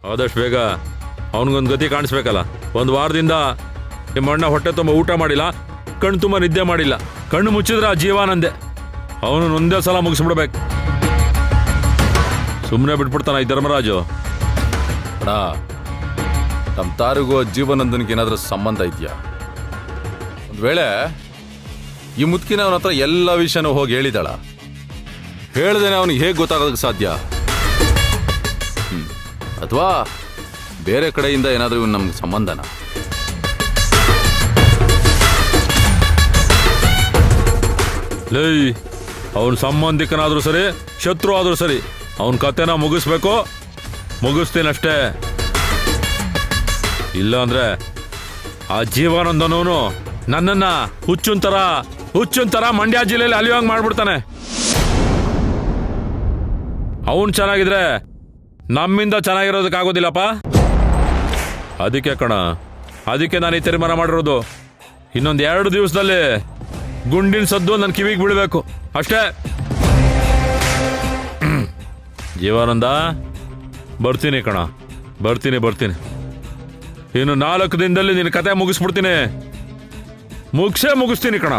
ಆದಷ್ಟು ಬೇಗ ಅವನಿಗೊಂದು ಗತಿ ಕಾಣಿಸ್ಬೇಕಲ್ಲ. ಒಂದು ವಾರದಿಂದ ನಿಮ್ಮ ಅಣ್ಣ ಹೊಟ್ಟೆ ತುಂಬ ಊಟ ಮಾಡಿಲ್ಲ, ಕಣ್ಣು ತುಂಬ ನಿದ್ದೆ ಮಾಡಿಲ್ಲ. ಕಣ್ಣು ಮುಚ್ಚಿದ್ರೆ ಆ ಜೀವಾನಂದೆ. ಅವನು ಒಂದೇ ಸಲ ಮುಗಿಸ್ಬಿಡ್ಬೇಕು. ಸುಮ್ಮನೆ ಬಿಟ್ಬಿಡ್ತಾನ ಈ ಧರ್ಮರಾಜು. ಅಣ್ಣ, ನಮ್ಮ ತಾರಿಗೂ ಜೀವನಂದನಿಗೆ ಏನಾದರೂ ಸಂಬಂಧ ಇದೆಯಾ? ಒಂದು ವೇಳೆ ಈ ಮುದುಕಿನ ಅವನ ಹತ್ರ ಎಲ್ಲ ವಿಷಯನೂ ಹೋಗಿ ಹೇಳಿದಾಳ, ಹೇಳ್ದೇನೆ ಅವನಿಗೆ ಹೇಗೆ ಗೊತ್ತಾಗೋದಕ್ಕೆ ಸಾಧ್ಯ? ಅಥವಾ ಬೇರೆ ಕಡೆಯಿಂದ ಏನಾದರೂ ನಮ್ಗೆ ಸಂಬಂಧನ? ಲೇ, ಅವನ ಸಂಬಂಧಿಕನಾದ್ರೂ ಸರಿ, ಶತ್ರು ಆದ್ರೂ ಸರಿ, ಅವನ ಕತೆನ ಮುಗಿಸ್ಬೇಕು. ಮುಗಿಸ್ತೀನಷ್ಟೇ. ಇಲ್ಲ ಅಂದ್ರೆ ಆ ಜೀವಾನಂದನವನು ನನ್ನನ್ನ ಹುಚ್ಚುಂತರ ಮಂಡ್ಯ ಜಿಲ್ಲೆಯಲ್ಲಿ ಅಲಿಯೋಂಗ್ ಮಾಡ್ಬಿಡ್ತಾನೆ. ಅವನು ಚೆನ್ನಾಗಿದ್ರೆ ನಮ್ಮಿಂದ ಚೆನ್ನಾಗಿರೋದಕ್ಕಾಗೋದಿಲ್ಲಪ್ಪ. ಅದಕ್ಕೆ ನಾನು ಈ ತೀರ್ಮಾನ ಮಾಡಿರೋದು. ಇನ್ನೊಂದು 2 ದಿವಸದಲ್ಲಿ ಗುಂಡಿನ ಸದ್ದು ನನ್ನ ಕಿವಿಗೆ ಬೀಳಬೇಕು ಅಷ್ಟೇ. ಜೀವಾನಂದ, ಬರ್ತೀನಿ ಕಣ, ಬರ್ತೀನಿ. ಇನ್ನು 4 ದಿನದಲ್ಲಿ ನಿನ್ನ ಕತೆ ಮುಗಿಸ್ಬಿಡ್ತೀನಿ. ಮುಗಿಸ್ತೀನಿ ಕಣ.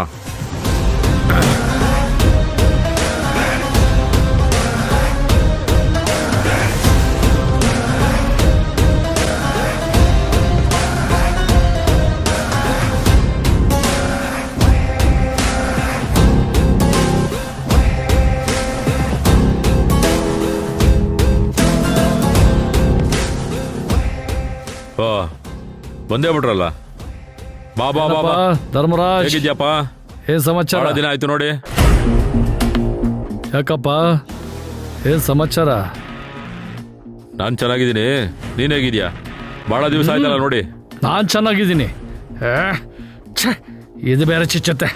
ಬಂದೇ ಬಿಟ್ರಲ್ಲ. ಬಾ ಧರ್ಮರಾಜ್, ಹೇಗಿದ್ಯಪ್ಪ? ಏನ್ ಸಮಾಚಾರ? ದಿನ ಆಯ್ತು ನೋಡಿ. ಯಾಕಪ್ಪ, ಏನ್ ಸಮಾಚಾರ? ನಾನು ಚೆನ್ನಾಗಿದ್ದೀನಿ. ನೀನ್ ಹೇಗಿದ್ಯಾ? ಬಹಳ ದಿವಸ ಆಯ್ತಲ್ಲ ನೋಡಿ. ನಾನ್ ಚೆನ್ನಾಗಿದ್ದೀನಿ. ಇದು ಬೇರೆ ಚಿಚ್ಚತ್ತೆ.